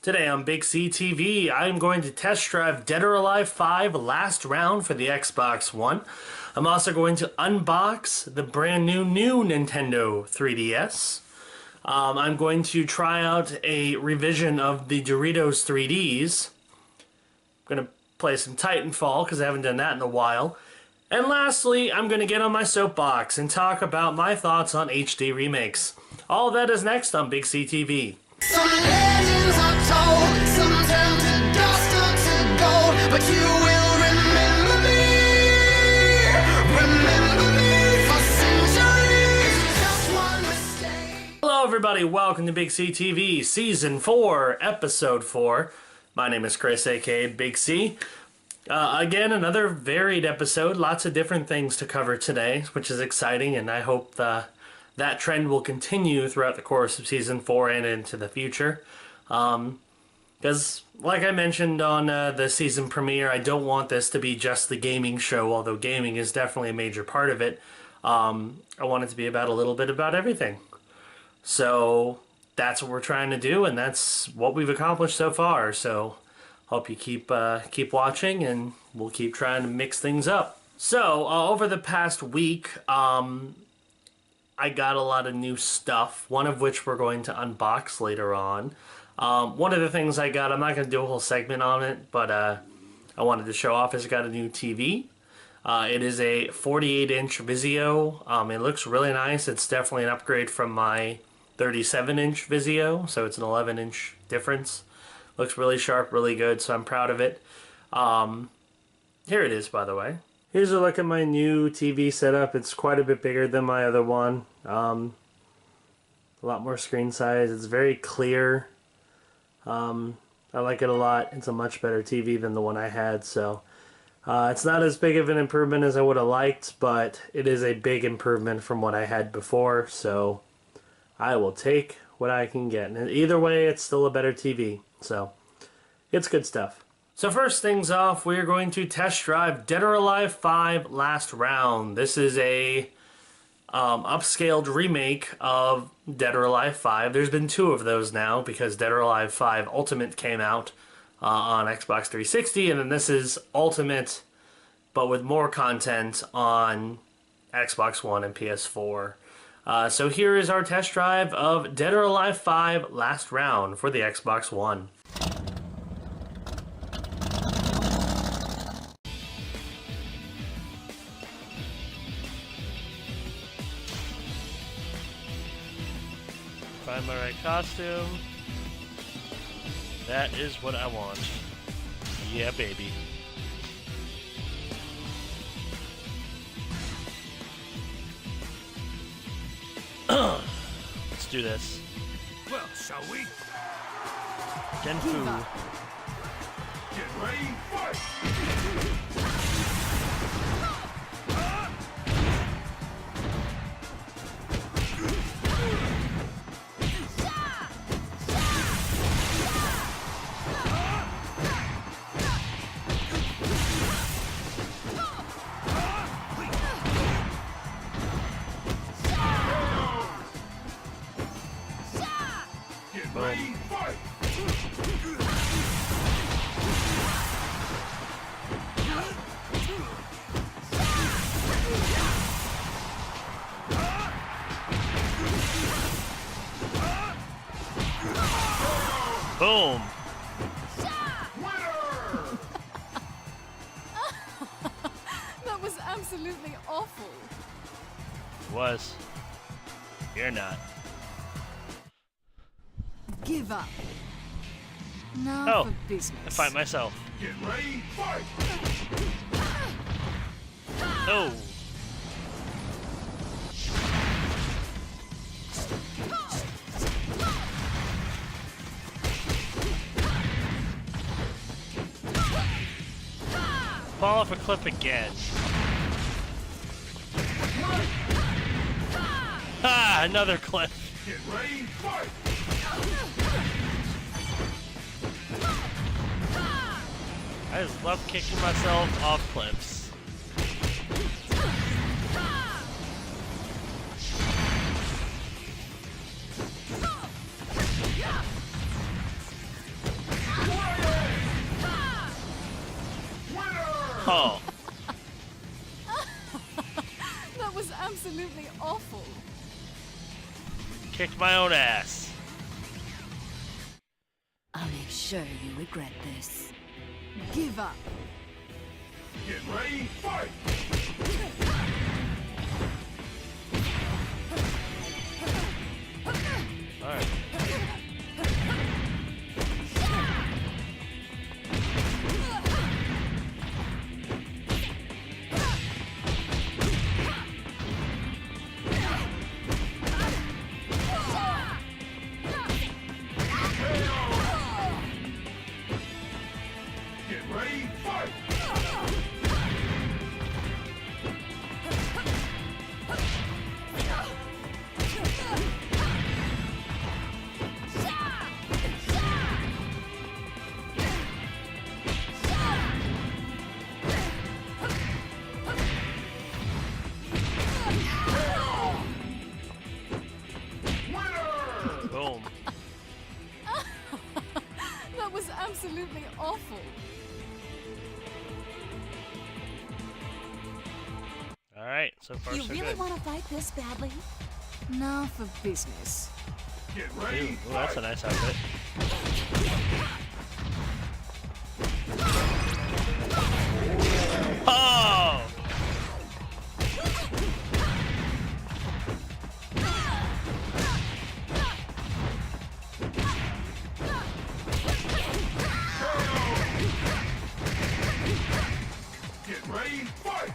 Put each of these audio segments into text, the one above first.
Today on BigCTV, I'm going to test drive Dead or Alive 5 Last Round for the Xbox One. I'm also going to unbox the brand new Nintendo 3DS. I'm going to try out a revision of the Doritos 3Ds. I'm going to play some Titanfall because I haven't done that in a while. And lastly, I'm going to get on my soapbox and talk about my thoughts on HD remakes. All of that is next on BigCTV. Some legends are told, some turn to dust or to gold, but you will remember me for centuries, just one mistake. Hello everybody, welcome to BigCTV Season 4, Episode 4. My name is Chris, aka Big C. Again, another varied episode, lots of different things to cover today, which is exciting, and I hope that trend will continue throughout the course of Season 4 and into the future. Because, like I mentioned on the season premiere, I don't want this to be just the gaming show, although gaming is definitely a major part of it. I want it to be about a little bit about everything. So, that's what we're trying to do, and that's what we've accomplished so far. So, hope you keep watching, and we'll keep trying to mix things up. So, over the past week, I got a lot of new stuff, one of which we're going to unbox later on. One of the things I got, I'm not going to do a whole segment on it, but I wanted to show off is I got a new TV. It is a 48-inch Vizio. It looks really nice. It's definitely an upgrade from my 37-inch Vizio, so it's an 11-inch difference. Looks really sharp, really good, so I'm proud of it. Here it is, by the way. Here's a look at my new TV setup. It's quite a bit bigger than my other one. A lot more screen size. It's very clear. I like it a lot. It's a much better TV than the one I had. So it's not as big of an improvement as I would have liked, but it is a big improvement from what I had before. So I will take what I can get. And either way, it's still a better TV. So it's good stuff. So first things off, we're going to test drive Dead or Alive 5 Last Round. This is a upscaled remake of Dead or Alive 5. There's been two of those now because Dead or Alive 5 Ultimate came out on Xbox 360, and then this is Ultimate but with more content on Xbox One and PS4. So here is our test drive of Dead or Alive 5 Last Round for the Xbox One. Find my right costume. That is what I want. Yeah, baby. Let's do this. Well, shall we? Genfu. Get ready, fight! Ready, fight! Boom. That was absolutely awful. It was. You're not. Give up. Now Oh, for business. I fight myself. Get ready, fight! Oh. Fall off a cliff again. Ah, another cliff. Get ready, fight! I just love kicking myself off cliffs. Oh. That was absolutely awful. Kicked my own ass. I'll make sure you regret this. Give up. Get ready, fight! Alright. Get ready, fight! Winner! Boom. That was absolutely awful. Alright, so far You so really good. want to fight this badly? Now for business. Get Ooh, ready, ooh, that's a fight! nice outfit. Oh! Get ready, fight!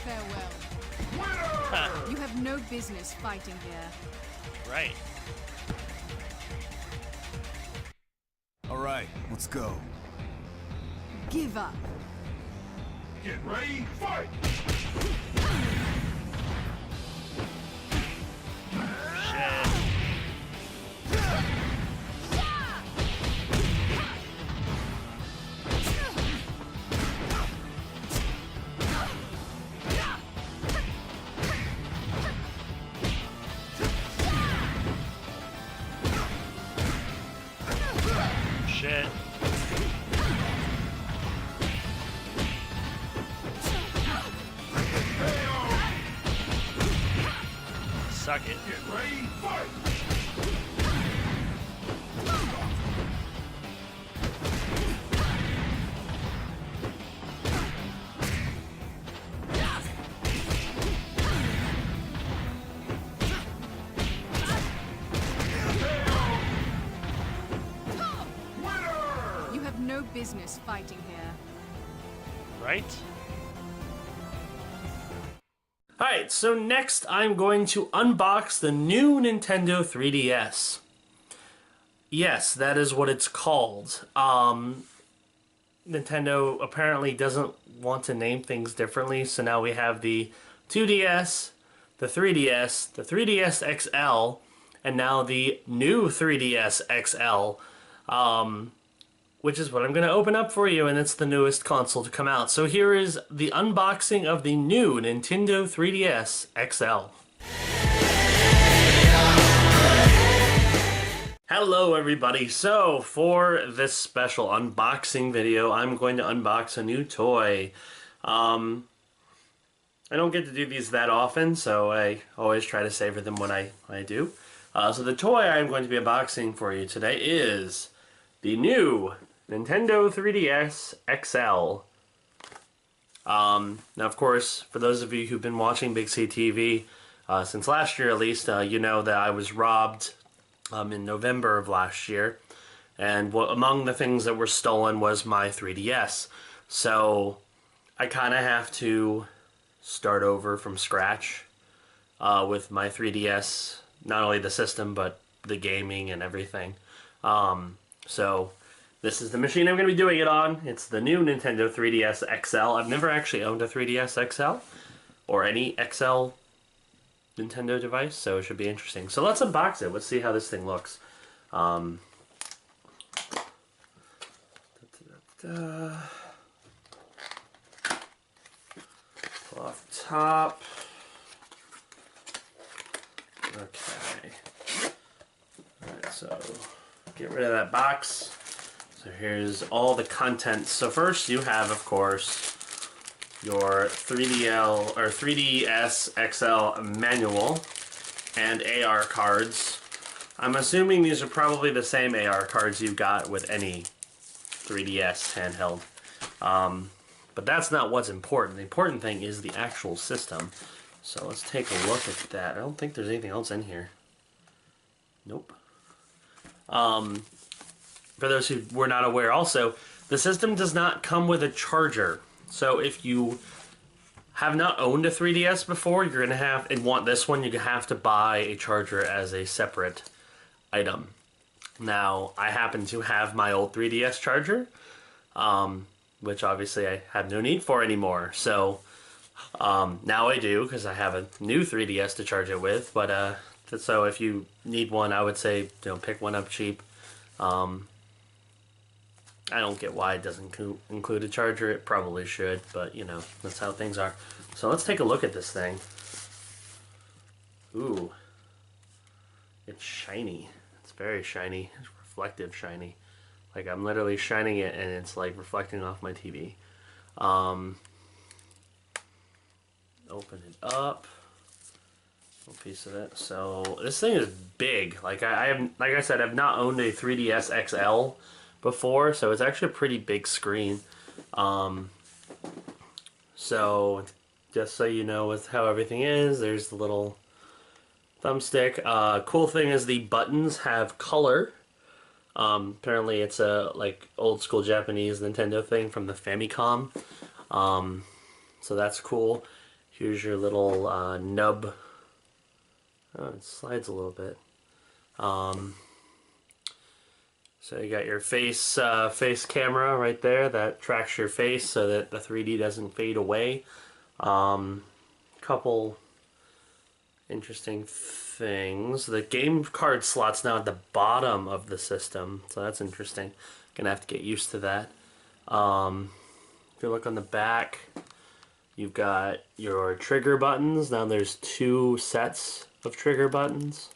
Farewell. Winner! You have no business fighting here. Right. All right, let's go. Give up. Get ready, fight! Shit. Shit. Suck it. Get ready, fight! Winner! You have no business fighting here. Right? Alright, so next I'm going to unbox the new Nintendo 3DS. Yes, that is what it's called. Nintendo apparently doesn't want to name things differently, so now we have the 2DS, the 3DS, the 3DS XL, and now the new 3DS XL. Which is what I'm going to open up for you, and it's the newest console to come out. So here is the unboxing of the new Nintendo 3DS XL. Hello everybody, so for this special unboxing video, I'm going to unbox a new toy. I don't get to do these that often, so I always try to savor them when I do. So the toy I'm going to be unboxing for you today is the new Nintendo 3DS XL. Now, of course, for those of you who've been watching BigCTV since last year at least, you know that I was robbed in November of last year. And among the things that were stolen was my 3DS. So I kind of have to start over from scratch with my 3DS. Not only the system, but the gaming and everything. So this is the machine I'm going to be doing it on. It's the new Nintendo 3DS XL. I've never actually owned a 3DS XL or any XL Nintendo device, so it should be interesting. So let's unbox it. Let's see how this thing looks. Pull off the top. Okay. Alright, so get rid of that box. So here's all the contents. So first you have, of course, your 3DL or 3DS XL manual and AR cards. I'm assuming these are probably the same AR cards you got with any 3DS handheld. But that's not what's important. The important thing is the actual system. So let's take a look at that. I don't think there's anything else in here. Nope. For those who were not aware also, the system does not come with a charger. So if you have not owned a 3DS before, you're going to have, and want this one, you have to buy a charger as a separate item. Now, I happen to have my old 3DS charger, which obviously I have no need for anymore. So now I do, because I have a new 3DS to charge it with. But so if you need one, I would say, pick one up cheap. I don't get why it doesn't include a charger. It probably should, but that's how things are. So let's take a look at this thing. Ooh, it's shiny. It's very shiny. It's reflective shiny. Like I'm literally shining it and it's like reflecting off my TV. Open it up. A piece of it. So this thing is big. Like I said, I've not owned a 3DS XL before, so it's actually a pretty big screen. So just so you know with how everything is, there's the little thumbstick. Cool thing is the buttons have color. Apparently it's a like old school Japanese Nintendo thing from the Famicom. So that's cool. Here's your little nub. Oh, it slides a little bit. So you got your face camera right there that tracks your face so that the 3D doesn't fade away. Couple interesting things. The game card slot's now at the bottom of the system, so that's interesting. Gonna have to get used to that. If you look on the back, you've got your trigger buttons. Now there's 2 sets of trigger buttons,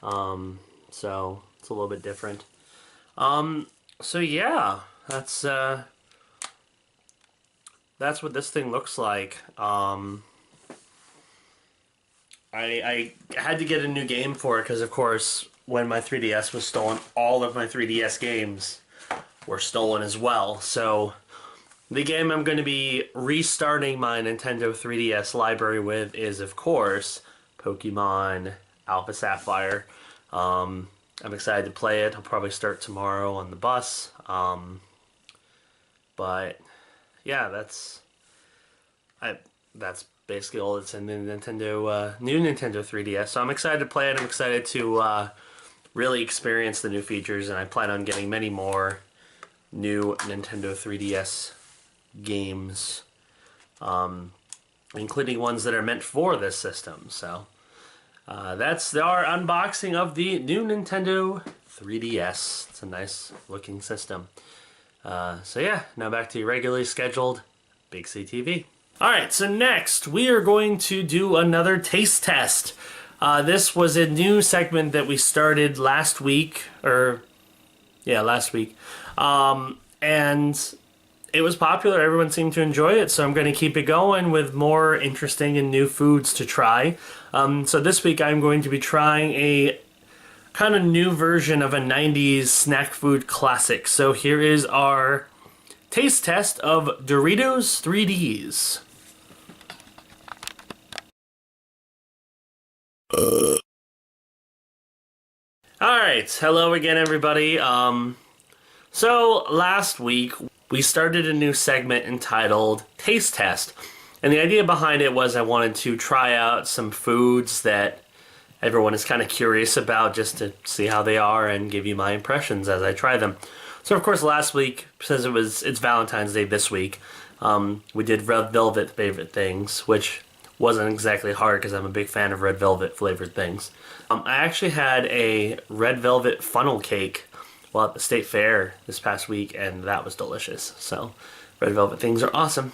so it's a little bit different. So yeah, that's what this thing looks like. I had to get a new game for it because, of course, when my 3DS was stolen, all of my 3DS games were stolen as well. So the game I'm going to be restarting my Nintendo 3DS library with is, of course, Pokemon Alpha Sapphire. I'm excited to play it. I'll probably start tomorrow on the bus. But yeah, that's basically all that's in the Nintendo new Nintendo 3DS. So I'm excited to play it. I'm excited to really experience the new features, and I plan on getting many more new Nintendo 3DS games, including ones that are meant for this system. So that's our unboxing of the new Nintendo 3DS. It's a nice looking system. So yeah, now back to your regularly scheduled BigCTV. Alright, so next we are going to do another taste test. This was a new segment that we started last week, last week. And it was popular, everyone seemed to enjoy it, so I'm going to keep it going with more interesting and new foods to try. So this week I'm going to be trying a kind of new version of a 90s snack food classic. So here is our taste test of Doritos 3Ds. Alright, hello again everybody. So last week we started a new segment entitled Taste Test. And the idea behind it was I wanted to try out some foods that everyone is kind of curious about just to see how they are and give you my impressions as I try them. So of course last week, since it's Valentine's Day this week, we did Red Velvet favorite things, which wasn't exactly hard because I'm a big fan of Red Velvet flavored things. I actually had a Red Velvet funnel cake well, at the state fair this past week, and that was delicious. So red velvet things are awesome.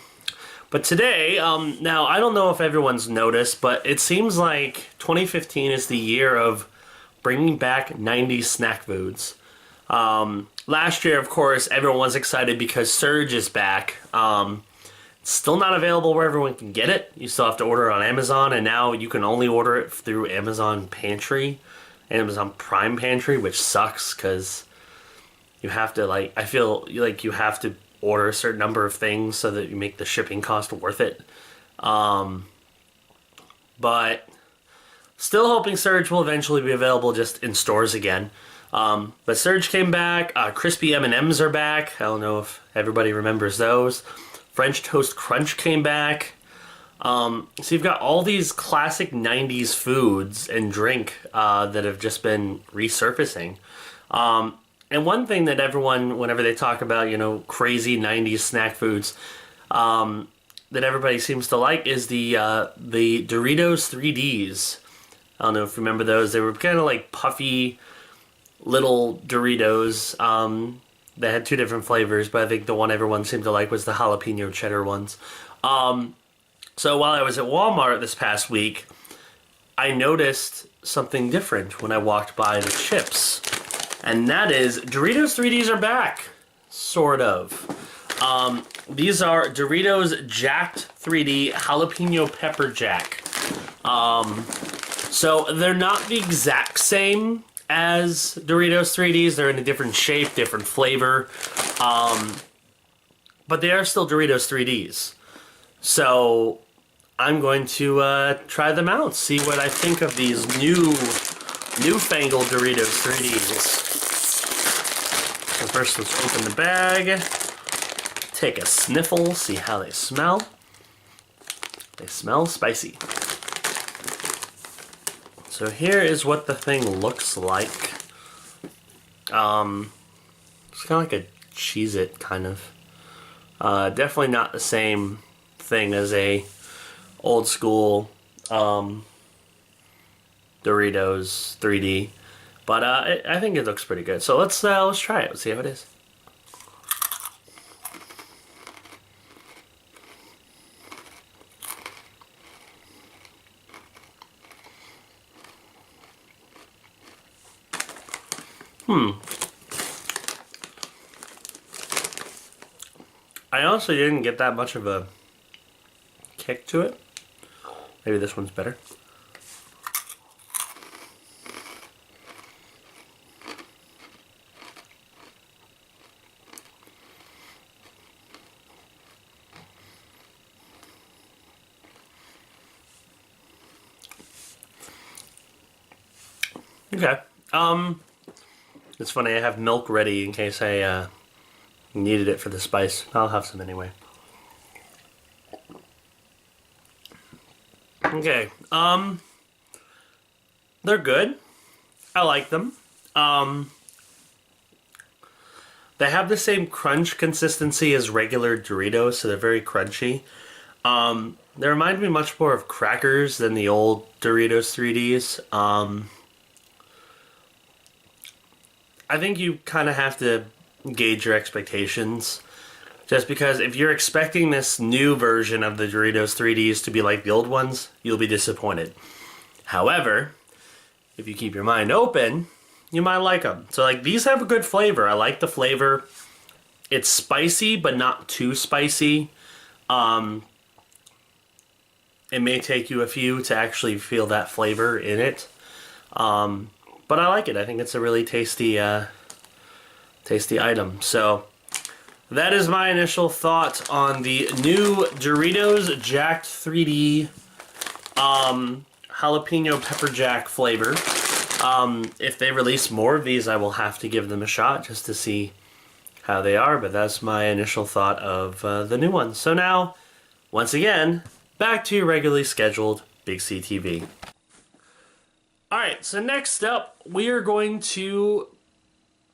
But today, now I don't know if everyone's noticed, but it seems like 2015 is the year of bringing back 90s snack foods. Last year, of course, everyone was excited because Surge is back. It's still not available where everyone can get it. You still have to order it on Amazon, and now you can only order it through Amazon Pantry, Amazon Prime Pantry, which sucks because you have to, like, I feel like you have to order a certain number of things so that you make the shipping cost worth it. But still hoping Surge will eventually be available just in stores again. But Surge came back. Crispy M&Ms are back. I don't know if everybody remembers those. French Toast Crunch came back. So you've got all these classic 90s foods and drink that have just been resurfacing. And one thing that everyone, whenever they talk about, you know, crazy 90s snack foods, that everybody seems to like is the Doritos 3Ds. I don't know if you remember those. They were kind of like puffy little Doritos. They had two different flavors, but I think the one everyone seemed to like was the jalapeno cheddar ones. So while I was at Walmart this past week, I noticed something different when I walked by the chips. And that is, Doritos 3Ds are back. Sort of. These are Doritos Jacked 3D Jalapeno Pepper Jack. So they're not the exact same as Doritos 3Ds. They're in a different shape, different flavor. But they are still Doritos 3Ds. So I'm going to try them out, see what I think of these newfangled Doritos 3Ds. So first, let's open the bag, take a sniffle, see how they smell. They smell spicy. So here is what the thing looks like. It's kind of like a Cheez-It, kind of. Definitely not the same thing as a old school Doritos 3D. But I think it looks pretty good. So let's try it. Let's see how it is. I honestly didn't get that much of a kick to it. Maybe this one's better. Okay. It's funny, I have milk ready in case I needed it for the spice. I'll have some anyway. Okay. They're good. I like them. They have the same crunch consistency as regular Doritos, so they're very crunchy. They remind me much more of crackers than the old Doritos 3Ds. I think you kind of have to gauge your expectations. Just because if you're expecting this new version of the Doritos 3Ds to be like the old ones, you'll be disappointed. However, if you keep your mind open, you might like them. So like these have a good flavor. I like the flavor. It's spicy, but not too spicy. It may take you a few to actually feel that flavor in it. But I like it. I think it's a really tasty item. So that is my initial thought on the new Doritos Jacked 3D jalapeno pepper jack flavor. If they release more of these, I will have to give them a shot just to see how they are. But that's my initial thought of the new ones. So now, once again, back to your regularly scheduled BigCTV. Alright, so next up, we are going to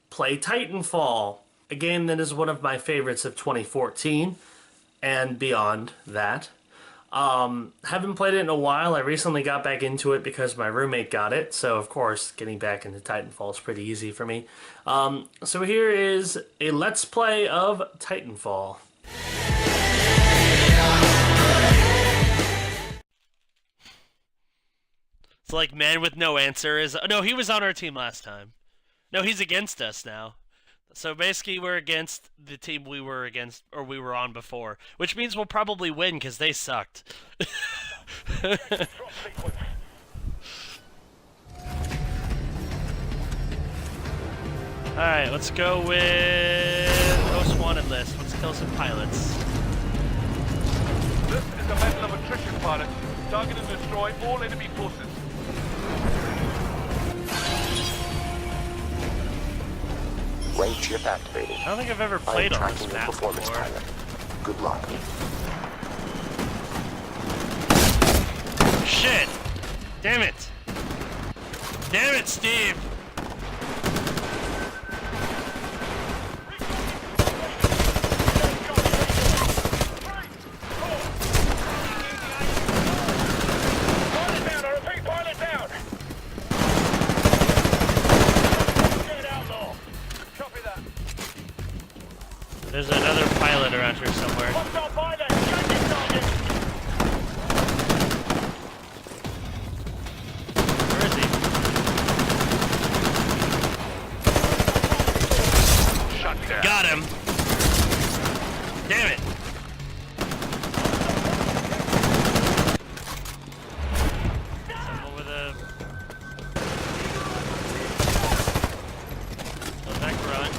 play Titanfall, a game that is one of my favorites of 2014 and beyond that. Haven't played it in a while. I recently got back into it because my roommate got it. So, of course, getting back into Titanfall is pretty easy for me. So here is a Let's Play of Titanfall. It's like man with no answer is... Oh, no, he was on our team last time. No, he's against us now. So basically we're against the team we were against, or we were on before. Which means we'll probably win, because they sucked. Alright, let's go with Most Wanted list. Let's kill some pilots. This is a battle of attrition, pilot. Target and destroy all enemy forces. Range chip activated. I don't think I've ever I am played on tracking this your map performance, before. pilot. Good luck. Shit! Damn it! Damn it, Steve! Pilot down, I repeat, pilot down! Get out, Law. Copy that. There's another pilot around here somewhere. Hostile pilot, changing target! Where is he? Shut down. Got him! Damn it! Some over the... Go back run.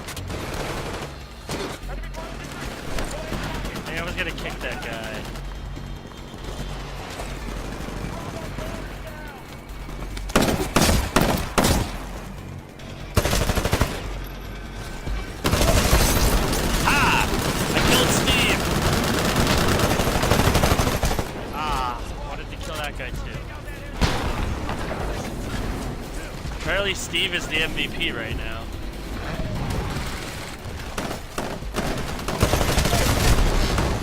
I think I was gonna kick that guy. Ah! I killed Steve! Ah, wanted to kill that guy too. Apparently Steve is the MVP right now.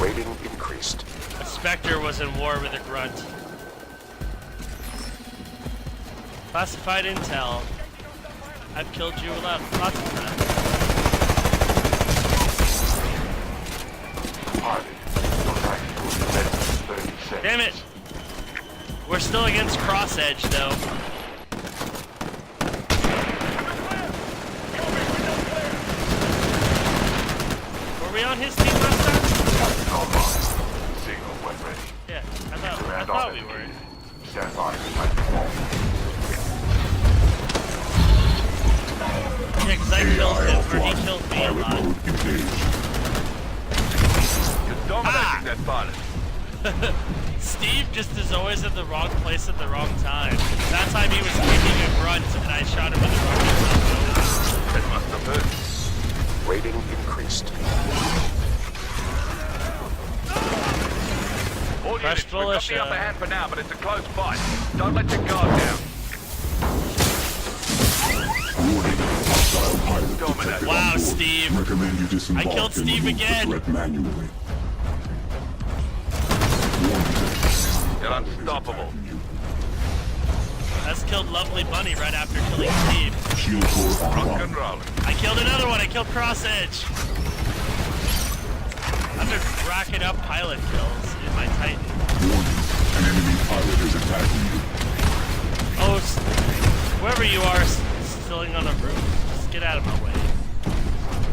Rating increased. A Spectre was in war with a grunt. Classified intel. I've killed you lots of times. Pilot, your range will be less than 30 seconds. Damn it! We're still against Cross Edge though. Were we on his team last time? Online. Signal when ready. Yeah, I Command thought we were. authenticated. Stand by for Titanfall. Yeah, because I killed him, or he killed me a lot. You're dominating that pilot. Steve just is always in the wrong place at the wrong time. That time he was kicking a grunt, and I shot him with a rocket launcher. That must have hurt. Rating increased. All Fresh units, we've got bullish, the upper hand for now, but it's a close fight. Don't let your guard down. Dominate. Wow, Steve. Recommend you disembark I killed and Steve remove the again. threat manually. You're unstoppable. That's killed Lovely Bunny right after killing Steve. Shield core Rock online. and roll. I killed another one. I killed Cross Edge. I'm just racking up pilot kills in my Titan. Warning. An enemy pilot is attacking you. Oh, whoever you are sitting on a roof, just get out of my way.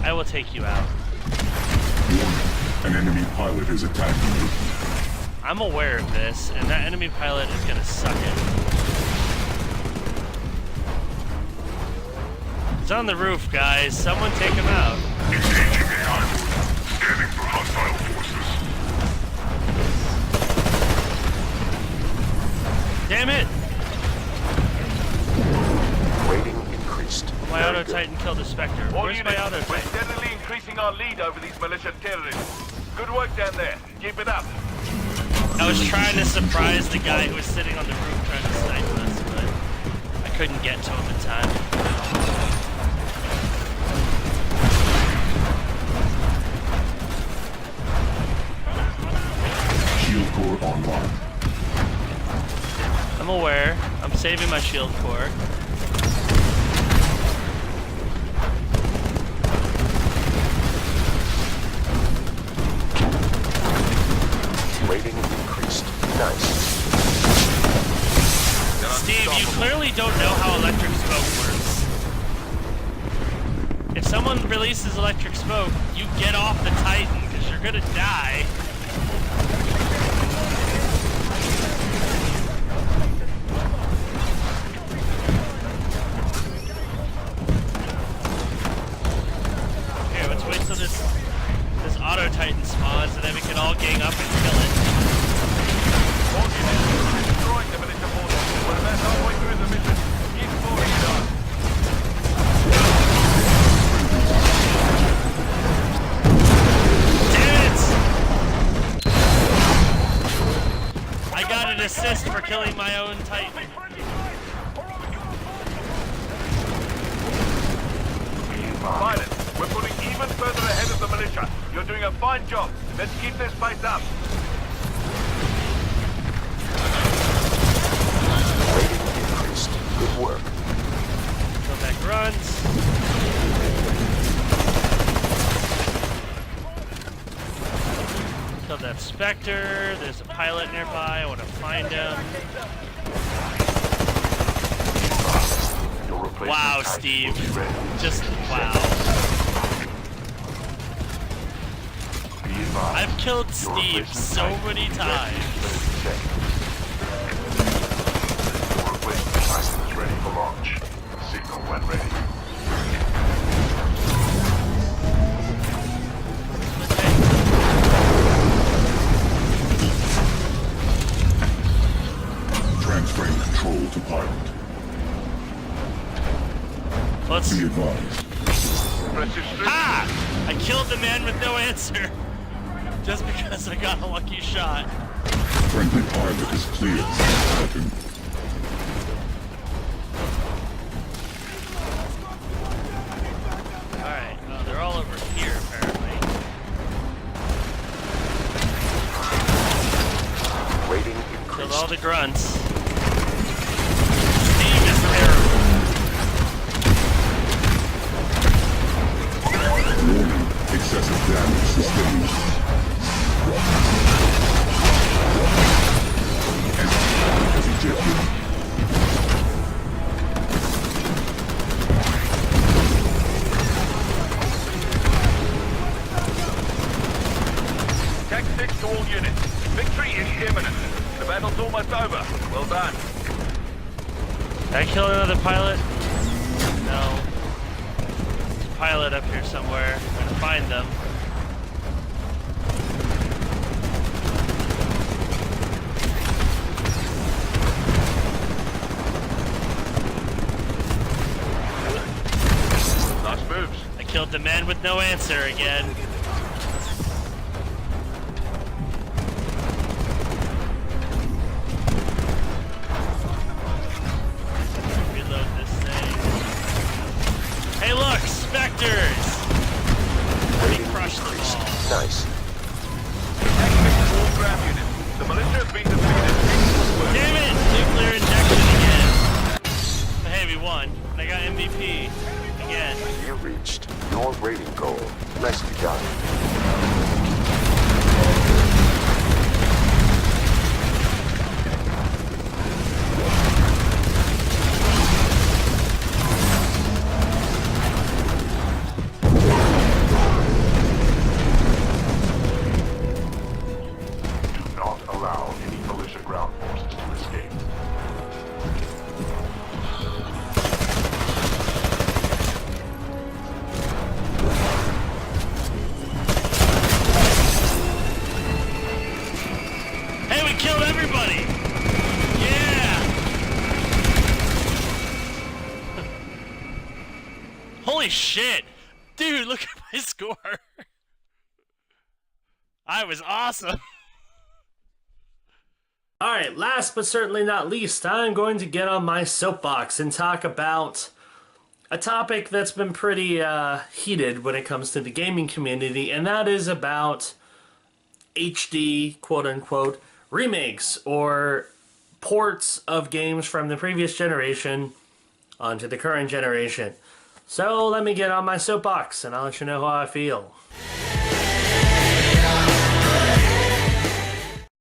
I will take you out. Warning. An enemy pilot is attacking you. I'm aware of this, and that enemy pilot is gonna suck it. He's on the roof, guys. Someone take him out. Engaging AI mode. Scanning for hostile forces. Damn it! Rating increased. My Very auto good. Titan killed a Spectre. All Where's my units, auto we're Titan? steadily increasing our lead over these militia terrorists. Good work down there. Keep it up. I was trying to surprise the guy who was sitting on the roof trying to snipe us, but I couldn't get to him in time. Shield core online. me my shield core. Rating increased. Nice. Steve, you clearly don't know how electric smoke works. If someone releases electric smoke, you get off the Titan, because you're gonna die. Here, let's wait till this auto Titan spawns, and then we can all gang up and kill it. Destroying the militia forces. We're about halfway through the mission. Keep moving it on. I got an assist for killing my own Titan. Pilot, we're pulling even further ahead of the militia. You're doing a fine job. Let's keep this pace up. Rating increased. Good work. Go back runs. Kill that Spectre. There's a pilot nearby. I want to find him. Your replacement Wow, Titan Steve. will be ready. Just wow. Be advised. I've killed Your Steve replacement so Titan many will be ready times. to check. Your replacement Titan is ready for launch. Signal when ready. Transferring control to pilot. Let's. Be advised. Press your strip. Ah! I killed the man with no answer. Just because I got a lucky shot. Friendly pilot is clear. Titan. Alright, they're all over here apparently. Rating Killed increased. all the grunts. Steve is terrible. Warning. Excessive damage sustained. Has ejected. Tech 6 to all units. Victory is imminent. The battle's almost over. Well done. Did I kill another pilot? No. There's a pilot up here somewhere. I'm gonna find them. Nice moves. I killed the man with no answer again. Reload this thing. Hey look, Spectres! We crushed them all. Nice. Tech 6 to all ground units. The militia has been defeated. Excellent work. Damn it! Nuclear injection again. But hey, we won. And I got MVP again. You reached your rating goal. Nicely done. Do not allow any militia ground forces to escape. Hey, we killed everybody! Yeah! Holy shit! Dude, look at my score! I was awesome! Alright, last but certainly not least, I'm going to get on my soapbox and talk about a topic that's been pretty heated when it comes to the gaming community, and that is about HD, quote-unquote, remakes, or ports of games from the previous generation onto the current generation. So let me get on my soapbox and I'll let you know how I feel.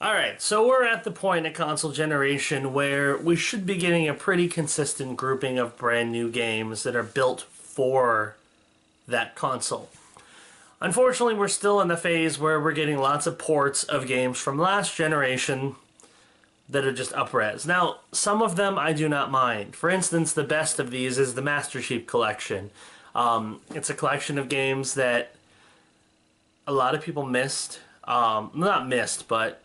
Alright, so we're at the point in console generation where we should be getting a pretty consistent grouping of brand new games that are built for that console. Unfortunately, we're still in the phase where we're getting lots of ports of games from last generation that are just up-res. Now, some of them I do not mind. For instance, the best of these is the Master Chief Collection. It's a collection of games that a lot of people missed. Not missed, but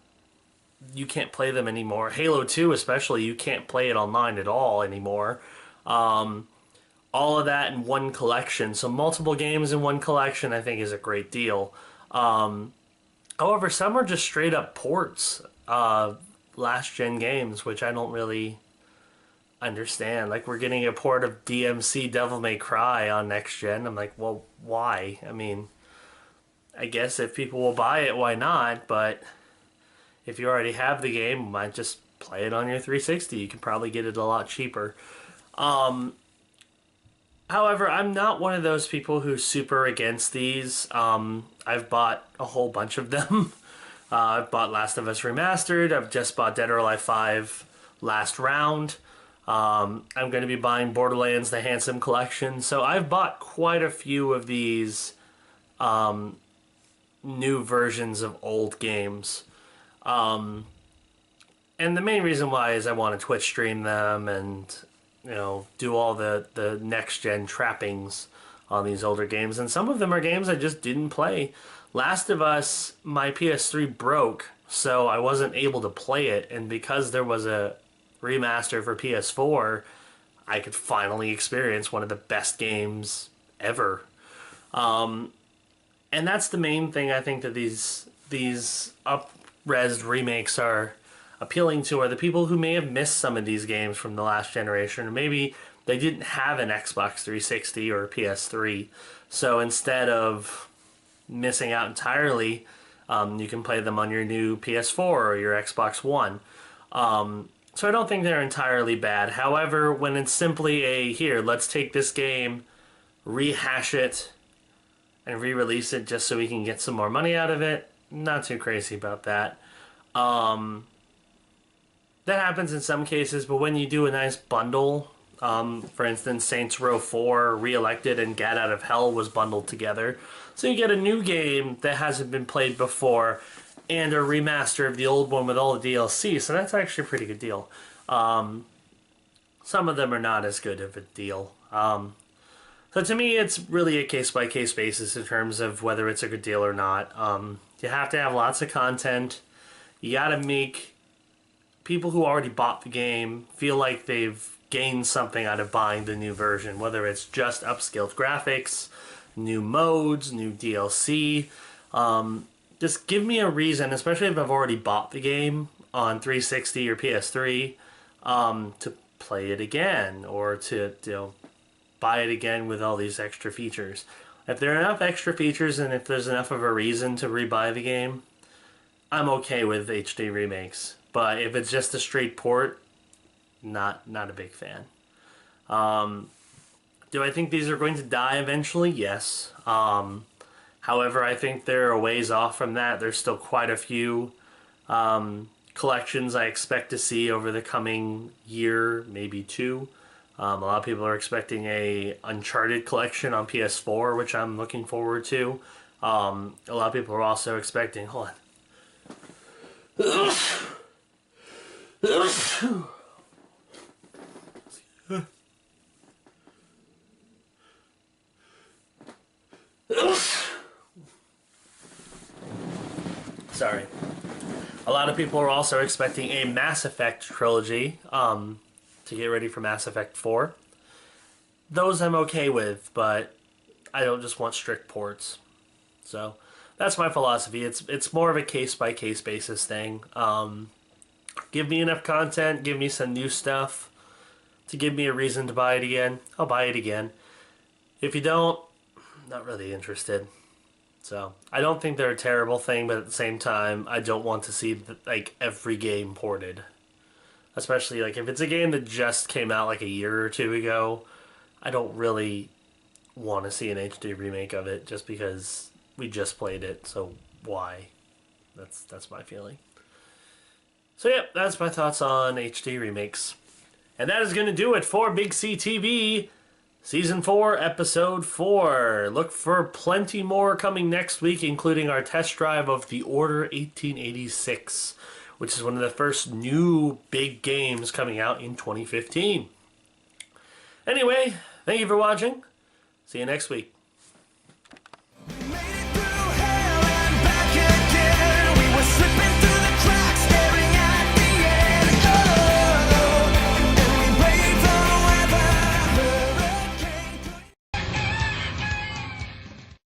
you can't play them anymore. Halo 2 especially, you can't play it online at all anymore. All of that in one collection. So multiple games in one collection I think is a great deal. However, some are just straight up ports of last gen games, which I don't really understand. Like, we're getting a port of DMC Devil May Cry on next gen. I'm like, well, why? I mean, I guess if people will buy it, why not? But if you already have the game, you might just play it on your 360. You can probably get it a lot cheaper. However, I'm not one of those people who's super against these. I've bought a whole bunch of them. I've bought Last of Us Remastered. I've just bought Dead or Alive 5 Last Round. I'm going to be buying Borderlands The Handsome Collection. So I've bought quite a few of these new versions of old games. And the main reason why is I want to Twitch stream them and, you know, do all the next-gen trappings on these older games. And some of them are games I just didn't play. Last of Us, my PS3 broke, so I wasn't able to play it. And because there was a remaster for PS4, I could finally experience one of the best games ever. And that's the main thing I think that these up-resed remakes are appealing to, are the people who may have missed some of these games from the last generation, or maybe they didn't have an Xbox 360 or a PS3. So instead of missing out entirely, you can play them on your new PS4 or your Xbox One. So I don't think they're entirely bad. However, when it's simply a, here, let's take this game, rehash it, and re-release it just so we can get some more money out of it, not too crazy about that. That happens in some cases, but when you do a nice bundle, for instance, Saints Row 4, Re-Elected, and Gat Out of Hell was bundled together. So you get a new game that hasn't been played before, and a remaster of the old one with all the DLC, so that's actually a pretty good deal. Some of them are not as good of a deal. So to me, it's really a case-by-case basis in terms of whether it's a good deal or not. You have to have lots of content. You gotta make people who already bought the game feel like they've gained something out of buying the new version, whether it's just upscaled graphics, new modes, new DLC. Just give me a reason, especially if I've already bought the game on 360 or PS3, to play it again, or to, you know, buy it again with all these extra features. If there are enough extra features and if there's enough of a reason to rebuy the game, I'm okay with HD remakes. But if it's just a straight port, not a big fan. Do I think these are going to die eventually? Yes. However, I think they're a ways off from that. There's still quite a few collections I expect to see over the coming year, maybe two. A lot of people are expecting a Uncharted collection on PS4, which I'm looking forward to. A lot of people are also expecting... Hold on. Sorry. A lot of people are also expecting a Mass Effect trilogy to get ready for Mass Effect 4. Those I'm okay with, but I don't just want strict ports. So that's my philosophy. It's more of a case-by-case basis thing. Give me enough content, give me some new stuff to give me a reason to buy it again. I'll buy it again. If you don't, not really interested. So I don't think they're a terrible thing, but at the same time, I don't want to see like every game ported. Especially like if it's a game that just came out like a year or two ago, I don't really want to see an HD remake of it just because we just played it, so why? That's my feeling. So yeah, that's my thoughts on HD remakes. And that is going to do it for BigCTV Season 4, Episode 4. Look for plenty more coming next week, including our test drive of The Order 1886, which is one of the first new big games coming out in 2015. Anyway, thank you for watching. See you next week.